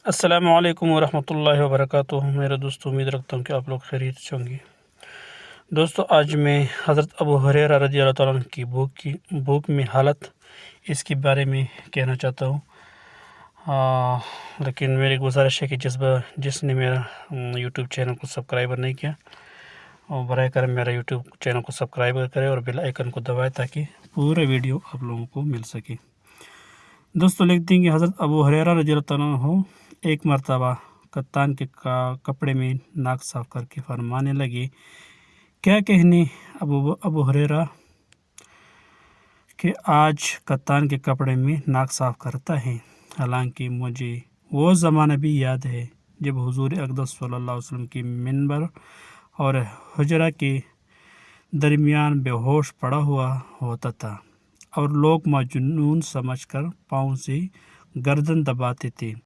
السلام علیکم ورحمۃ اللہ وبرکاتہ۔ میرے دوستو، امید رکھتا ہوں کہ آپ لوگ خیریت سے ہوں گے۔ دوستو، آج میں حضرت ابو ہریرہ رضی اللہ تعالیٰ عنہ کی بھوک میں حالت اس کے بارے میں کہنا چاہتا ہوں۔ لیکن میری گزارش ہے کہ جس نے میرا یوٹیوب چینل کو سبسکرائبر نہیں کیا، اور براہ کرم میرا یوٹیوب چینل کو سبسکرائب کرے اور بیل آئیکن کو دبائے تاکہ پورا ویڈیو آپ لوگوں کو مل سکے۔ دوستو، لکھتے ہیں کہ حضرت ابو ہریرہ رضی اللہ تعالیٰ عنہ ایک مرتبہ کتان کے کپڑے میں ناک صاف کر کے فرمانے لگے، کیا کہنے ابو ہریرہ کہ آج کتان کے کپڑے میں ناک صاف کرتا ہے، حالانکہ مجھے وہ زمانہ بھی یاد ہے جب حضور اقدس صلی اللہ علیہ وسلم کی منبر اور حجرہ کے درمیان بے ہوش پڑا ہوا ہوتا تھا اور لوگ مجنون سمجھ کر پاؤں سے گردن دباتے تھے۔